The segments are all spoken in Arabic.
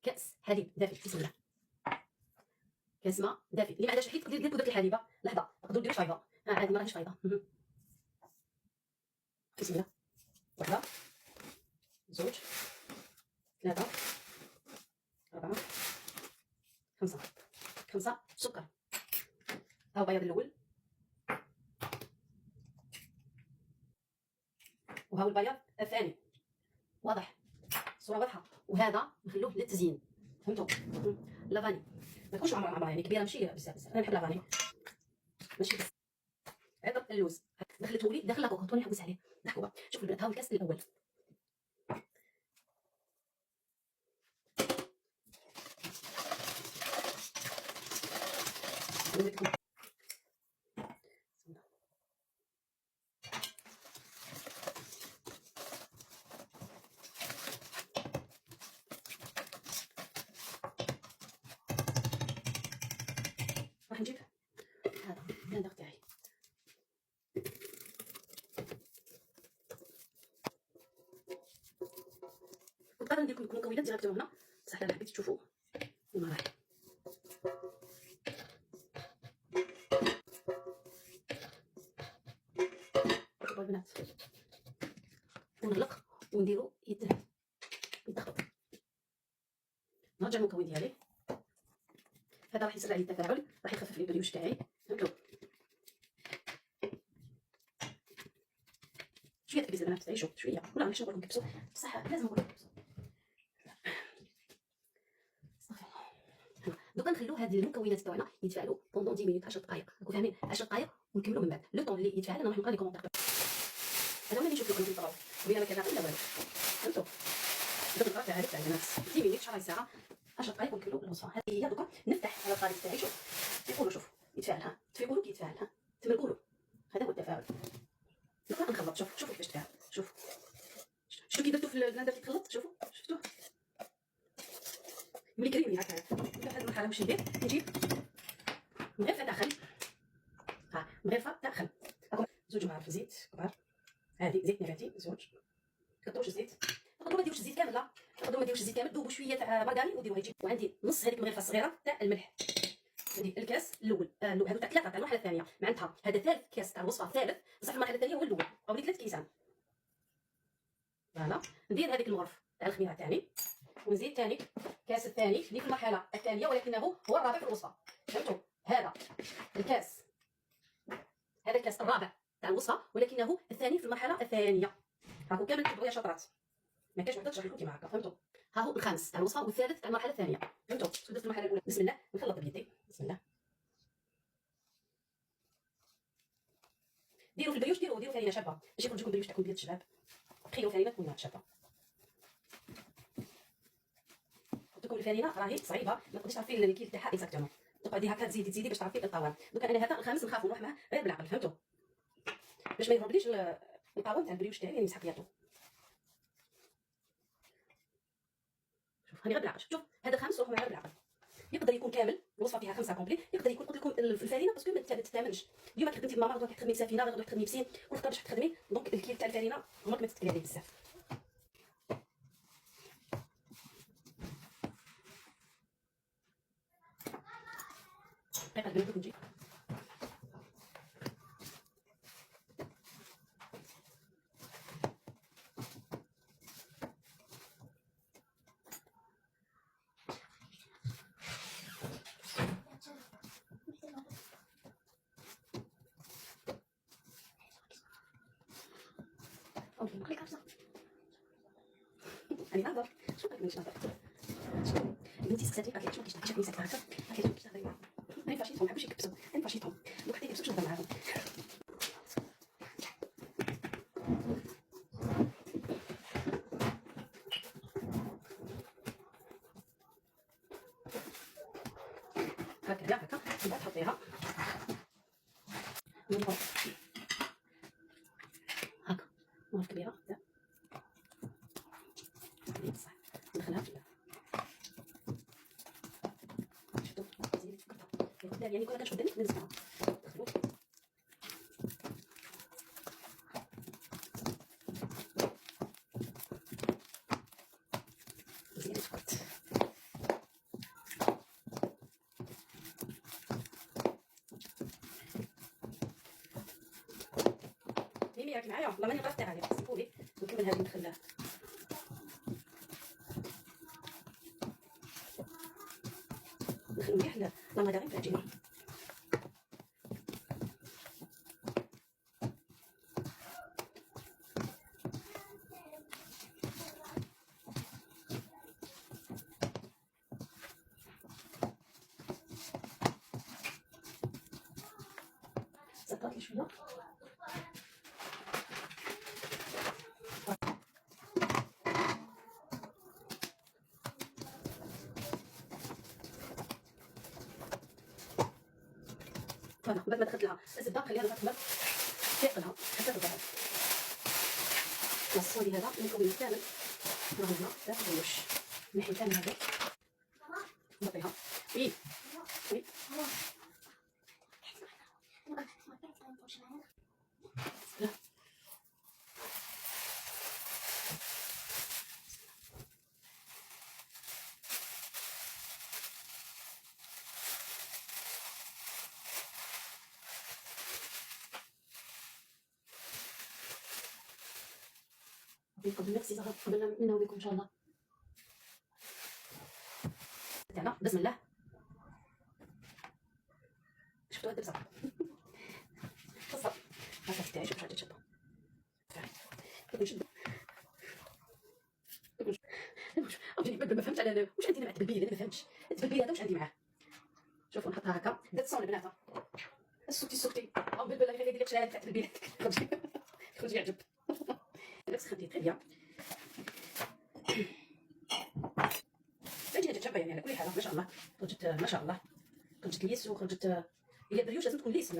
كاس حليب دافئ. بسم الله. كاس ماء دافئ. اللي ما عندهاش الحليب تقدر دير بودره الحليبه. لحظه تقدروا ديروا فايضه. عادي ما راهيش فايضه. بسم الله. واحده، زوج، ثلاثه، اربعه، خمسه. خمسه سكر. ها هو البياض الاول، وها هو البياض الثاني. واضح؟ الصوره واضحه. وهذا نخلوه للتزيين. فهمتوا؟ لافاني ما تكونش عمرها يعني كبيره ماشي بزاف. انا نحب لافاني ماشي بزاف. عطر اللوز دخلته لي داخل لاكوكا. توني نحوس عليه. ضحكوا. شوفوا البنات، ها هو الكاس الاول. راح نجيب هذا البلاندر تاعي. كنت قادره ندير لكم المكونات ديريكتومون هنا، بصح انا حبيت تشوفوا المراحل. شوفوا البنات، ونغلق ونديرو يتخلط. نرجع المكون ديالي. هذا راح يسرع لي التفاعل، راح يخفف لي البريوش تاعي. فهمتوا؟ شويه تكبيس البنات، تعيشوا شويه. ولا ماشي نقول لكم كبسوا، بصح لازم نقول لكم كبسوا. دوكا نخليو هاد المكونات تاعنا يتفاعلوا بوندون 10 مينوت، 10 دقائق. راكم فاهمين؟ 10 دقائق ونكملوا من بعد. لو طون اللي يتفاعل انا راح نقرا لي كومونتير. هذا هو اللي نشوف لكم نطلعوا بلا ما كان لا والو. فهمتوا؟ دوك نقرا تاع هذيك تاع البنات 10 مينوت، شحال ساعه، 10 دقائق ونكملوا الوصفه. هذه هي. دوكا نفتح على الخليط تاعي. شوف يقولوا، شوف يتفاعل. ها تفيقوا له كيتفاعل. ها تمرقوا له. هذا هو التفاعل. دوكا نخلط. شوفوا كيفاش تفاعل. شوفوا شفتوا كي درتو في البلاندر كيتخلط. شوفوا شفتوه ملي كريمي هكا. في هذه المرحله واش ندير؟ نجيب مغرفه تاع خل. ها مغرفه تاع خل. راكم زوج معالق زيت كبار. هذه زيت نباتي زوج. كتروش الزيت. تقدروا ما ديروش الزيت كامل. لا تقدروا ما ديروش الزيت كامل. ذوبوا شويه تاع مارغرين وديروها يجي. وعندي نص هذيك المغرفه الصغيره تاع الملح. هذه الكاس الاول. هادو تاع ثلاثه تاع المرحله الثانيه. معناتها هذا ثالث كاس تاع الوصفه الثالث، بصح المرحله الثانيه هو الاول. او 3 كيسان. فوالا ندير هذيك المغرف تاع الخميره تاعي، ونزيد ثاني كاس الثاني اللي في المرحله الثانيه، ولكنه هو الرابع في الوصفه. فهمتوا؟ هذا الكاس، هذا الكاس الرابع تاع الوصفه، ولكنه الثاني في المرحله الثانيه. راكم كامل تكتبوا يا شطرات، ما كاينش وحده تشرح لكم كيما هكا. فهمتوا؟ ها هو الخامس تاع الوصفه والثالث تاع المرحله الثانيه. فهمتوا؟ درت في المرحله الاولى. بسم الله نخلط بيدي. بسم الله. ديروا في البريوش، ديروا فرينه شابه باش يخرج لكم البريوش تاعكم بيض شباب. خيروا فرينه تكون شابه. تكون الفرينه راهي صعيبه، ما تقدريش تعرفي الكيل تاعها اكزاكتومون. تقعدي هكا تزيدي باش تعرفي القوام. دوكا انا هذا الخامس نخاف نروح معاه غير بالعقل. فهمتوا؟ باش ما يهربليش القوام تاع البريوش تاعي اللي مسحقياتو. شوف هاني غير بالعقل. شوف هذا الخامس نروح معاه غير بالعقل. يقدر يكون كامل الوصفه فيها 5 كومبلي، يقدر يكون قلت لكم في الفرينه باسكو ما تتامنش. اليوم خدمتي بماما، غدوه تخدمي بسفينه، غدوه تخدمي بسين، وغدوه باش تخدمي. دونك الكيل تاع الفرينه عمرك ما تتكلي عليه بزاف. دقيقه البنات نجي. خليك عارفه راني نهضر. شنو قالك مانيش نهضر؟ بنتي سكتاتني قالت لي شنو كيش شافني ساكته هكا. قالت لي كيش تهضري معاهم؟ انا فاشيتهم ما حبوش يكبسوا. انا فاشيتهم دوك حتى يكبسوا باش نهضر معاهم. هكا هكا من بعد تحطيها من فوق هكا مغرفه كبيره. بصح ندخلها في شفتوا زينت فكرتها ياخذ يعني كل كنشدني ننزلها ندخلو زينت فكرت. معايا راكي معايا والله ماني غلطتي عليها سيبولي نكمل هذه ندخل مليح لا ما داعي تعجينه زقات لي شويه فوالا بعد ما دخلت لها الزبده خليها تخمر ثقلها حتى تذهب الصوص هذا المكون كامل نغزنا لا تغيوش نحي كامل هذا نعطيها وي وي قبل ميرسي زهر قبل ما نناولكم ان شاء الله تاعنا بسم الله شفتوا هاد الدبزه قصه هكا تاعي شوف شحال تشد نشد عاوتاني بلبل ما فهمتش على واش عندي مع التبلبيل انا ما فهمتش التبلبيل هذا واش عندي معاه شوفوا نحطها هكا درت صون البنات السكتي او بلبل غير يدير لك شحال تاع التبلبيلات خرجي يعجب نفس خديت très bien العجينه تتشبع يعني على كل حال ما شاء الله خرجت ما شاء الله خرجت ليس وخرجت هي البريوش لازم تكون ليس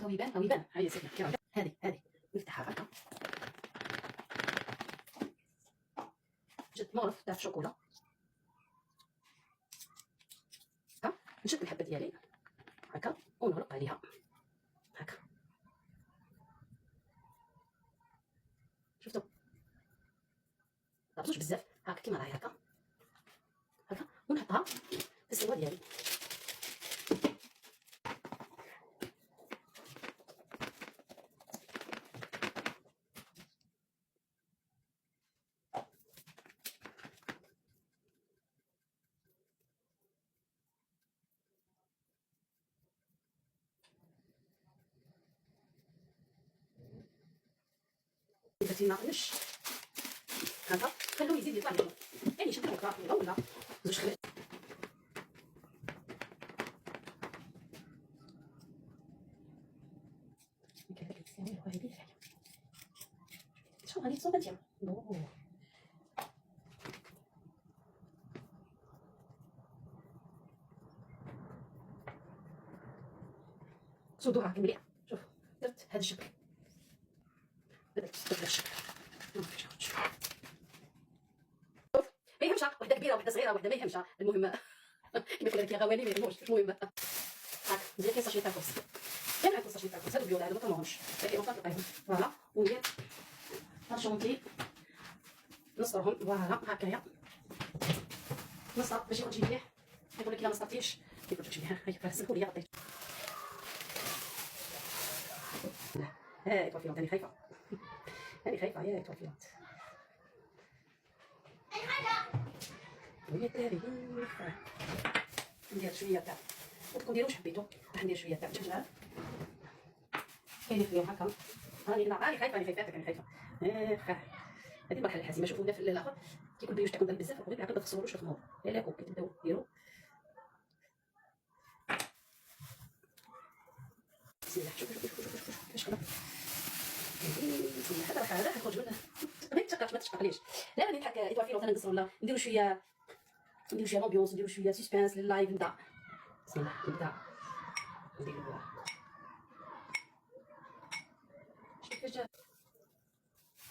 هو يبان هاي سيدنا هذه نفتحها هكا جات مغرف تاع الشوكولا هكا نشد الحبه ديالي هكا ونغلق عليها هكا شفتوا ما طابتوش بزاف هكا كيما راهي هكا ونحطها في السوا ديالي درتي ما نش هكا خلوه يزيد يطلع منه يعني شد هكا ولا زوج خلات كذلك تساوي هذه الفايه شوف غادي تصوب انت صدوها هكا مليح شوف درت هذا الشكل بدات تبدا الشكل ما يهمش وحده كبيره وحده صغيره وحده ما يهمش المهم كيما يقول لك يا غوالي ما يهموش المهم هاك ندير كيس ساشي تاع الكوس كان عندكم ساشي تاع الكوس هادو بيوض هادو ما طلعوهمش لكن وصلت لقيهم فوالا وندير هاشونتي نصرهم فوالا هكايا نصر باش يخرج مليح يقول لك الا ما صرتيش يقول لك مليح هاي فرسخوا لي غطيت هاي توفيات انا خايفه انا خايفه يا توفيات ويا تاريخ ندير شويه تاع وتكون ديروا واش حبيتو راح ندير شويه تاع الدجاج كاين نخليهم هكا راني خايفه انا خايفه هذه المرحله الحاسمه شوفوا في الاخر كيكون البيوش تاعكم بزاف وغير بالعقل ما تخسروش الخمور لا كي تبداو ديروا بسم الله شوفوا كيفاش كذا بسم الله هذا راح يخرج منه غير تشقق ما تشققليش لا غادي نضحك ايطوال فيلو نقصروا ولا نديروا شويه لومبيونس نديروا شويه سسبانس لللايف نبدا بسم الله نبدا نديروا كيفاش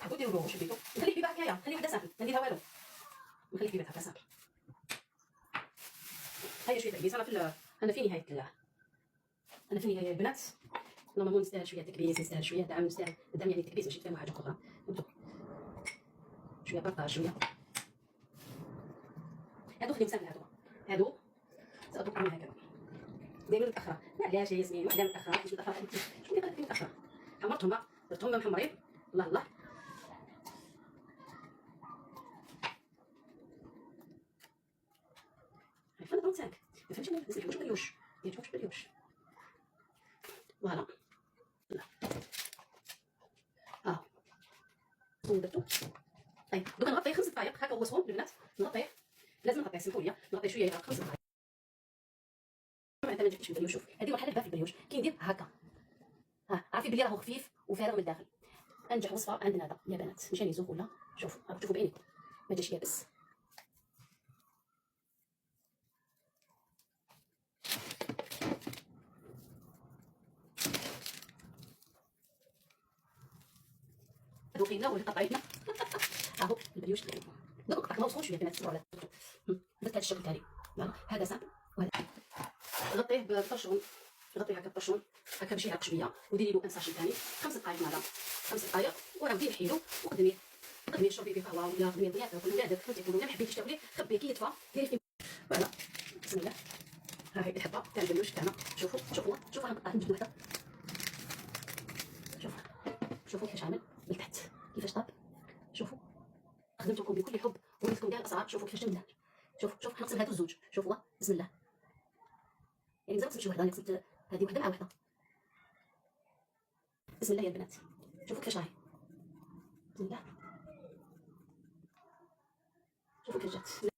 حبوا ديروا واش بغيتو نخليه بيبان هكايا خليه بدا سامبل ما نديرها والو نخليه بيبان هكا سامبل هيا شويه تكبيس انا في نهايه البنات نورمالمون نستاهل شويه تكبيس نستاهل شويه دعم نستاهل دعم يعني تكبيس ماشي تفهموا حاجه اخرى شويه بارطاج شويه هادو خليهم سامبل هادو سأتركهم هكذا دايما متاخره. علاش يا ياسمين وحده متاخره؟ مش متاخره انت، شكون اللي قالك متاخره؟ حمرتهم بقى، درتهم محمرين. الله الله. فانا 35 ما فهمتش انا الناس ما يحبوش الريوش، ما يعجبهمش الريوش. فوالا. لا. اه ودرتو. طيب دوكا نغطيه 5 دقائق هكا هو سخون البنات. نغطيه، لازم نغطيه، سمحوا لي نغطيه شويه 5 دقائق. انت ما جبتش البريوش. شوف هذه مرحله في البريوش كي ندير هكا. ها عرفي بلي راهو خفيف وفارغ من الداخل. انجح وصفه عندنا هذا يا بنات، مش راني زوق ولا. شوفوا راكم تشوفوا بعينيكم ما جاش يابس. ذوقينا واللي قطعينا. اهو البريوش تاعي دوك قطعنا وسخون شويه بنات. تبعوا على درت هذا الشكل تاعي. هذا سامبل وهذا غطيه بالطرشون. غطيه هكا بالطرشون هكا باش يعرق شويه، وديري له ان ساشي ثاني 5 دقائق ماذا 5 دقائق وعاودي نحيدو وقدميه. قدميه شربي فيه قهوه ولا قدميه ضياف ولا ولادك كنتي تقولوا ما حبيتيش تاكلي خبيه كي يطفى ديري فيه. فوالا بسم الله. ها هي الحبه تاع البريوش تاعنا. شوفوا شوفوا شوفوا انا قطعت نجبد وحده. شوفوا شوفوا كيفاش عامل من تحت كيفاش طاب. شوفوا خدمتكم بكل حب وريتكم كاع الاسرار. شوفوا كيفاش جمدان. شوف حنقسم هادو الزوج. شوفوا بسم الله. يعني مازال قسمت شي وحده، انا قسمت هذه وحده مع وحده. بسم الله يا البنات. شوفوا كيفاش راهي. بسم الله. شوفوا كيفاش جات.